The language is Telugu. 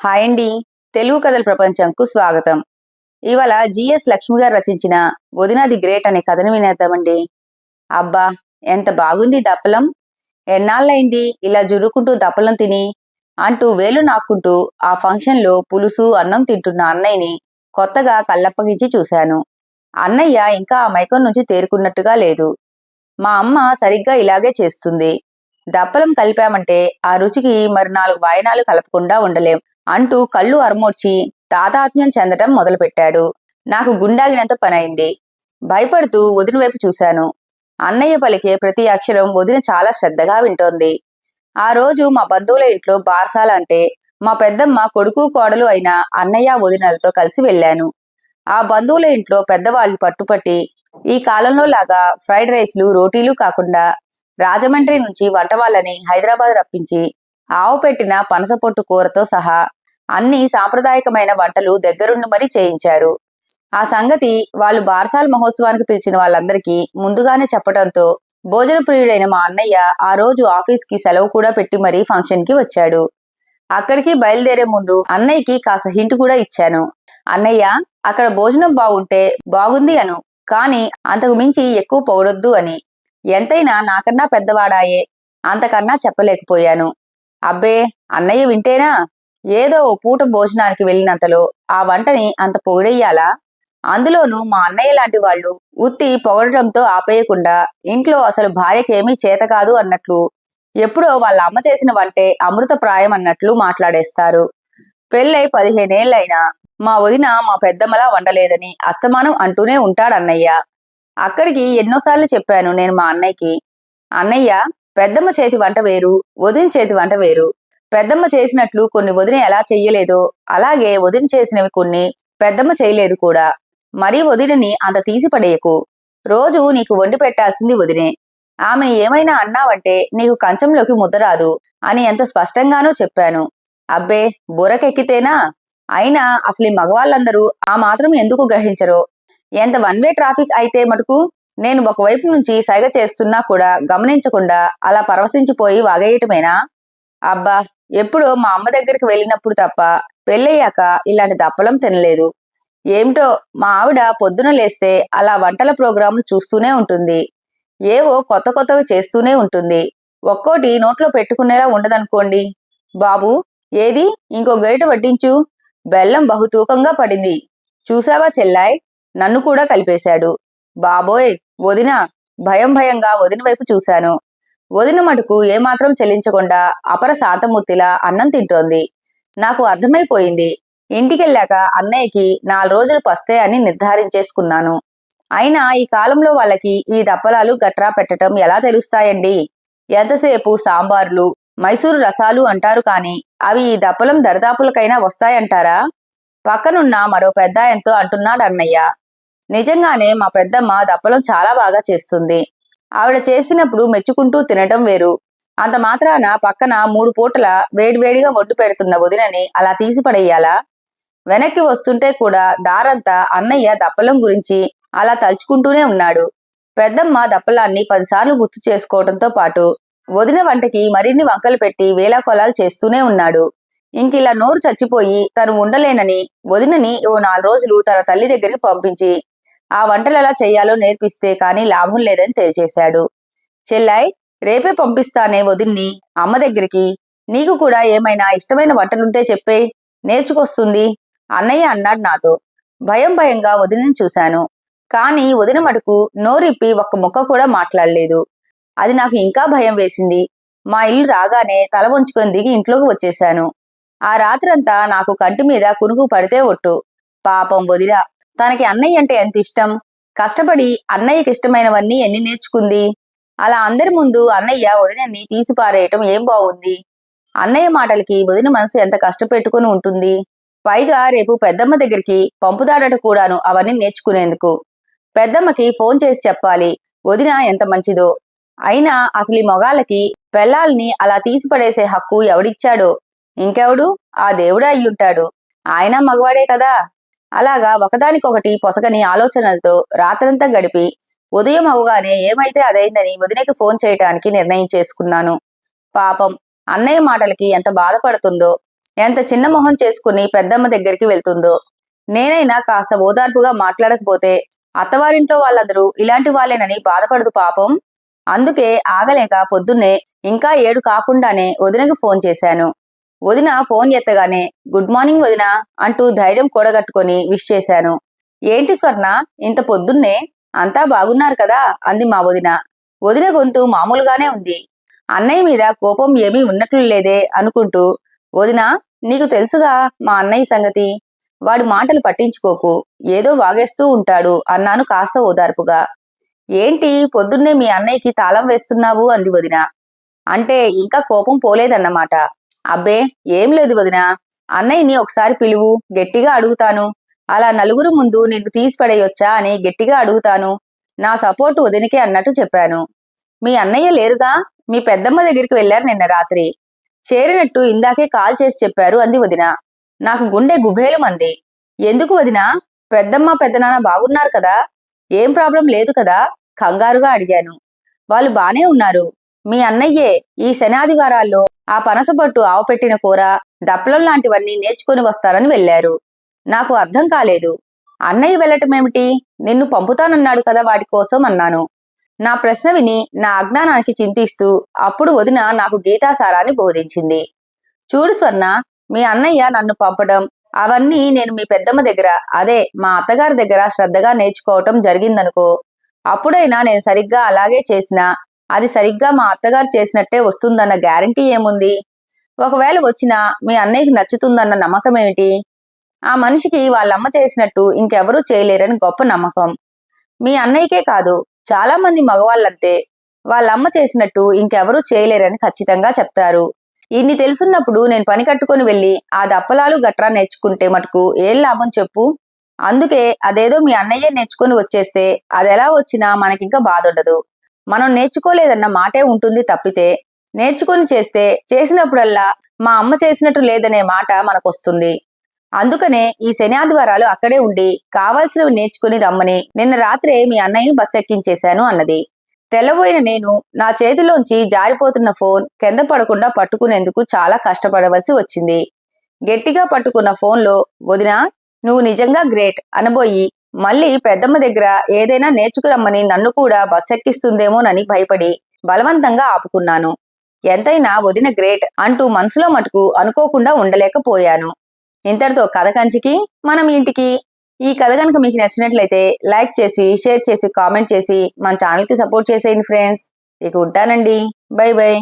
హాయ్ అండి. తెలుగు కథల ప్రపంచంకు స్వాగతం. ఇవాళ జిఎస్ లక్ష్మి గారు రచించిన 'వదిన ది గ్రేట్' అనే కథను వినేద్దామండి. అబ్బా, ఎంత బాగుంది దప్పలం! ఎన్నాళ్ళైంది ఇలా జుర్రుకుంటూ దప్పలం తిని అంటూ వేలు నాక్కుంటూ ఆ ఫంక్షన్లో పులుసు అన్నం తింటున్న అన్నయ్యని కొత్తగా కళ్ళప్పగించి చూశాను. అన్నయ్య ఇంకా ఆ మైకం నుంచి తేరుకున్నట్టుగా లేదు. మా అమ్మ సరిగ్గా ఇలాగే చేస్తుంది. దప్పలం కలిపామంటే ఆ రుచికి మరి 4 వాయనాలు కలపకుండా ఉండలేం అంటూ కళ్ళు అరమోడ్చి తాదాత్మ్యం చెందటం మొదలుపెట్టాడు. నాకు గుండాగినంత పనైంది. భయపడుతూ వదిన వైపు చూశాను. అన్నయ్య పలికే ప్రతి అక్షరం వదిన చాలా శ్రద్ధగా వింటోంది. ఆ రోజు మా బంధువుల ఇంట్లో బారసాల అంటే మా పెద్దమ్మ కొడుకు కోడలు అయిన అన్నయ్య వదినలతో కలిసి వెళ్ళాను. ఆ బంధువుల ఇంట్లో పెద్దవాళ్లు పట్టుపట్టి ఈ కాలంలో లాగా ఫ్రైడ్ రైస్లు రోటీలు కాకుండా రాజమండ్రి నుంచి వంట వాళ్ళని హైదరాబాద్ రప్పించి ఆవు పెట్టిన పనసపొట్టు కూరతో సహా అన్ని సాంప్రదాయకమైన వంటలు దగ్గరుండి మరీ చేయించారు. ఆ సంగతి వాళ్ళు బారసాల మహోత్సవానికి పిలిచిన వాళ్ళందరికీ ముందుగానే చెప్పడంతో భోజన ప్రియుడైన మా అన్నయ్య ఆ రోజు ఆఫీస్కి సెలవు కూడా పెట్టి మరీ ఫంక్షన్కి వచ్చాడు. అక్కడికి బయలుదేరే ముందు అన్నయ్యకి కాస్త హింట్ కూడా ఇచ్చాను. అన్నయ్య, అక్కడ భోజనం బాగుంటే బాగుంది అను, కానీ అంతకు మించి ఎక్కువ పొగడొద్దు అని. ఎంతైనా నాకన్నా పెద్దవాడాయే, అంతకన్నా చెప్పలేకపోయాను. అబ్బే, అన్నయ్య వింటేనా? ఏదో ఓ పూట భోజనానికి వెళ్ళినంతలో ఆ వంటని అంత పొగిడెయ్యాలా? అందులోనూ మా అన్నయ్య లాంటి వాళ్ళు ఉత్తి పొగడటంతో ఆపేయకుండా ఇంట్లో అసలు భార్యకేమీ చేత కాదు అన్నట్లు, ఎప్పుడో వాళ్ళ అమ్మ చేసిన వంటే అమృతప్రాయం అన్నట్లు మాట్లాడేస్తారు. పెళ్ళై 15 ఏళ్లైనా మా వదిన మా పెద్దమ్మలా వండలేదని అస్తమానం అంటూనే ఉంటాడన్నయ్య. అక్కడికి ఎన్నోసార్లు చెప్పాను నేను మా అన్నయ్యకి. అన్నయ్య, పెద్దమ్మ చేతి వంట వేరు, వదిన చేతి వంట వేరు. పెద్దమ్మ చేసినట్లు కొన్ని వదిన ఎలా చెయ్యలేదో అలాగే వదిన చేసినవి కొన్ని పెద్దమ్మ చేయలేదు కూడా. మరీ వదినని అంత తీసి పడేయకు. రోజు నీకు వండి పెట్టాల్సింది వదినే. ఆమెని ఏమైనా అన్నావంటే నీకు కంచంలోకి ముద్దరాదు అని ఎంత స్పష్టంగానో చెప్పాను. అబ్బే, బుర్రకెక్కితేనా? అయినా అసలు ఈ మగవాళ్ళందరూ ఆ మాత్రం ఎందుకు గ్రహించరో. ఎంత వన్ వే ట్రాఫిక్ అయితే మటుకు నేను ఒకవైపు నుంచి సైగ చేస్తున్నా కూడా గమనించకుండా అలా పరవశించిపోయి వాగేయటమేనా? అబ్బా, ఎప్పుడో మా అమ్మ దగ్గరికి వెళ్ళినప్పుడు తప్ప పెళ్ళయ్యాక ఇలాంటి దప్పలం తినలేదు. ఏమిటో మా ఆవిడ పొద్దున లేస్తే అలా వంటల ప్రోగ్రాములు చూస్తూనే ఉంటుంది. ఏవో కొత్త కొత్తవి చేస్తూనే ఉంటుంది. ఒక్కోటి నోట్లో పెట్టుకునేలా ఉండదనుకోండి. బాబు, ఏది ఇంకో గరిట వడ్డించు. బెల్లం బహుతూకంగా పడింది. చూసావా చెల్లాయ్? నన్ను కూడా కలిపేశాడు. బాబోయ్, వదిన! భయం భయంగా వదిన వైపు చూశాను. వదిన మటుకు ఏమాత్రం చెల్లించకుండా అపర శాంతమూర్తిలా అన్నం తింటోంది. నాకు అర్థమైపోయింది. ఇంటికెళ్ళాక అన్నయ్యకి 4 రోజులు పస్తే అని నిర్ధారించేసుకున్నాను. అయినా ఈ కాలంలో వాళ్ళకి ఈ దప్పలాలు గట్రా పెట్టడం ఎలా తెలుస్తాయండి? ఎంతసేపు సాంబార్లు, మైసూరు రసాలు అంటారు కాని అవి ఈ దప్పలం దరిదాపులకైనా వస్తాయంటారా? పక్కనున్న మరో పెద్దాయంతో అంటున్నాడన్నయ్య. నిజంగానే మా పెద్దమ్మ దప్పలం చాలా బాగా చేస్తుంది. ఆవిడ చేసినప్పుడు మెచ్చుకుంటూ తినటం వేరు. అంత మాత్రాన పక్కన 3 పూటల వేడివేడిగా వండి పెడుతున్న వదినని అలా తీసి పడేయాలా? వెనక్కి వస్తుంటే కూడా దారంతా అన్నయ్య దప్పలం గురించి అలా తలుచుకుంటూనే ఉన్నాడు. పెద్దమ్మ దప్పలాన్ని 10 సార్లు గుర్తు చేసుకోవడంతో పాటు వదిన వంటకి మరిన్ని వంకలు పెట్టి వేలాకొలాలు చేస్తూనే ఉన్నాడు. ఇంకిలా నోరు చచ్చిపోయి తను ఉండలేనని వదినని ఓ 4 రోజులు తన తల్లి దగ్గరికి పంపించి ఆ వంటలెలా చెయ్యాలో నేర్పిస్తే కానీ లాభం లేదని తేల్చేశాడు. చెల్లాయ్, రేపే పంపిస్తానే వదిన్ని అమ్మ దగ్గరికి. నీకు కూడా ఏమైనా ఇష్టమైన వంటలుంటే చెప్పే, నేర్చుకొస్తుంది అన్నయ్య అన్నాడు నాతో. భయం భయంగా వదినని చూశాను. కానీ వదిన మటుకు నోరిప్పి ఒక్క ముక్క కూడా మాట్లాడలేదు. అది నాకు ఇంకా భయం వేసింది. మా ఇల్లు రాగానే తల వంచుకొని దిగి ఇంట్లోకి వచ్చేశాను. ఆ రాత్రంతా నాకు కంటి మీద కునుకు పడితే ఒట్టు. పాపం వదిన, తనకి అన్నయ్య అంటే ఎంత ఇష్టం. కష్టపడి అన్నయ్యకి ఇష్టమైనవన్నీ ఎన్ని నేర్చుకుంది. అలా అందరి ముందు అన్నయ్య వదినని తీసి పారేయటం ఏం బాగుంది? అన్నయ్య మాటలకి వదిన మనసు ఎంత కష్టపెట్టుకుని ఉంటుంది. పైగా రేపు పెద్దమ్మ దగ్గరికి పంపుదాడట కూడాను అవన్నీ నేర్చుకునేందుకు. పెద్దమ్మకి ఫోన్ చేసి చెప్పాలి వదిన ఎంత మంచిదో. అయినా అసలు ఈ మొగాళ్ళకి పెళ్ళాల్ని అలా తీసి పడేసే హక్కు ఎవడిచ్చాడో? ఇంకెవడు? ఆ దేవుడే అయ్యుంటాడు. ఆయన మగవాడే కదా. అలాగా ఒకదానికొకటి పొసగని ఆలోచనలతో రాత్రంతా గడిపి ఉదయం అవగానే ఏమైతే అదైందని వదినకి ఫోన్ చేయటానికి నిర్ణయం చేసుకున్నాను. పాపం, అన్నయ్య మాటలకి ఎంత బాధపడుతుందో. ఎంత చిన్న మొహం చేసుకుని పెద్దమ్మ దగ్గరికి వెళ్తుందో. నేనైనా కాస్త ఓదార్పుగా మాట్లాడకపోతే అత్తవారింట్లో వాళ్ళందరూ ఇలాంటి వాళ్ళేనని బాధపడదు పాపం. అందుకే ఆగలేక పొద్దున్నే ఇంకా 7 కాకుండానే వదినకి ఫోన్ చేశాను. వదిన ఫోన్ ఎత్తగానే గుడ్ మార్నింగ్ వదిన అంటూ ధైర్యం కూడగట్టుకొని విష్ చేశాను. ఏంటి స్వర్ణ, ఇంత పొద్దున్నే? అంతా బాగున్నారు కదా అంది మా వదిన. వదిన గొంతు మామూలుగానే ఉంది. అన్నయ్య మీద కోపం ఏమీ ఉన్నట్లు లేదే అనుకుంటూ, వదినా, నీకు తెలుసుగా మా అన్నయ్య సంగతి. వాడి మాటలు పట్టించుకోకు, ఏదో వాగేస్తూ ఉంటాడు అన్నాను కాస్త ఓదార్పుగా. ఏంటి పొద్దున్నే మీ అన్నయ్యకి తాళం వేస్తున్నావు అంది వదిన. అంటే ఇంకా కోపం పోలేదన్నమాట. అబ్బే ఏం లేదు వదినా, అన్నయ్యని ఒకసారి పిలువు, గట్టిగా అడుగుతాను. అలా నలుగురు ముందు నిన్ను తీసి పడేయొచ్చా అని గట్టిగా అడుగుతాను. నా సపోర్టు వదినకే అన్నట్టు చెప్పాను. మీ అన్నయ్య లేరుగా, మీ పెద్దమ్మ దగ్గరికి వెళ్లారు నిన్న రాత్రి. చేరినట్టు ఇందాకే కాల్ చేసి చెప్పారు అంది వదిన. నాకు గుండె గుబేలుమంది. ఎందుకు వదినా, పెద్దమ్మ పెద్దనాన్న బాగున్నారు కదా? ఏం ప్రాబ్లం లేదు కదా? కంగారుగా అడిగాను. వాళ్ళు బానే ఉన్నారు. మీ అన్నయ్యే ఈ శనాదివారాల్లో ఆ పనసపట్టు ఆవుపెట్టిన కూర, దప్పలం లాంటివన్నీ నేర్చుకుని వస్తారని వెళ్లారు. నాకు అర్థం కాలేదు. అన్నయ్య వెళ్ళటమేమిటి? నిన్ను పంపుతానన్నాడు కదా వాటి కోసం అన్నాను. నా ప్రశ్న విని నా అజ్ఞానానికి చింతిస్తూ అప్పుడు వదిన నాకు గీతాసారాన్ని బోధించింది. చూడు స్వర్ణ, మీ అన్నయ్య నన్ను పంపడం అవన్నీ నేను మీ పెద్దమ్మ దగ్గర, అదే మా అత్తగారి దగ్గర శ్రద్ధగా నేర్చుకోవటం జరిగిందనుకో. అప్పుడైనా నేను సరిగ్గా అలాగే చేసినా అది సరిగ్గా మా అత్తగారు చేసినట్టే వస్తుందన్న గ్యారంటీ ఏముంది? ఒకవేళ వచ్చినా మీ అన్నయ్యకి నచ్చుతుందన్న నమ్మకమేమిటి? ఆ మనిషికి వాళ్ళమ్మ చేసినట్టు ఇంకెవరూ చేయలేరని గొప్ప నమ్మకం. మీ అన్నయ్యకే కాదు, చాలా మంది మగవాళ్ళంతే. వాళ్ళమ్మ చేసినట్టు ఇంకెవరూ చేయలేరని ఖచ్చితంగా చెప్తారు. ఇన్ని తెలుసున్నప్పుడు నేను పని కట్టుకుని వెళ్ళి ఆ దప్పలాలు గట్రా నేర్చుకుంటే మటుకు ఏం లాభం చెప్పు? అందుకే అదేదో మీ అన్నయ్యే నేర్చుకుని వచ్చేస్తే అదెలా వచ్చినా మనకింక బాధుండదు. మనం నేర్చుకోలేదన్న మాటే ఉంటుంది తప్పితే, నేర్చుకుని చేస్తే చేసినప్పుడల్లా మా అమ్మ చేసినట్టు లేదనే మాట మనకొస్తుంది. అందుకనే ఈ శనాదివారాలు అక్కడే ఉండి కావాల్సినవి నేర్చుకుని రమ్మని నిన్న రాత్రే మీ అన్నయ్యని బస్ ఎక్కించేశాను అన్నది. తెల్లబోయిన నేను నా చేతిలోంచి జారిపోతున్న ఫోన్ కింద పడకుండా పట్టుకునేందుకు చాలా కష్టపడవలసి వచ్చింది. గట్టిగా పట్టుకున్న ఫోన్లో వదినా, నువ్వు నిజంగా గ్రేట్ అనబోయి మళ్ళీ పెద్దమ్మ దగ్గర ఏదైనా నేర్చుకురమ్మని నన్ను కూడా బస్ ఎక్కిస్తుందేమోనని భయపడి బలవంతంగా ఆపుకున్నాను. ఎంతైనా వదిన గ్రేట్ అంటూ మనసులో మటుకు అనుకోకుండా ఉండలేకపోయాను. ఇంతటితో కథ కంచికి మనం ఇంటికి. ఈ కథ కనుక మీకు నచ్చినట్లయితే లైక్ చేసి, షేర్ చేసి, కామెంట్ చేసి మన ఛానల్కి సపోర్ట్ చేసేయండి ఫ్రెండ్స్. ఇక ఉంటానండి. By by.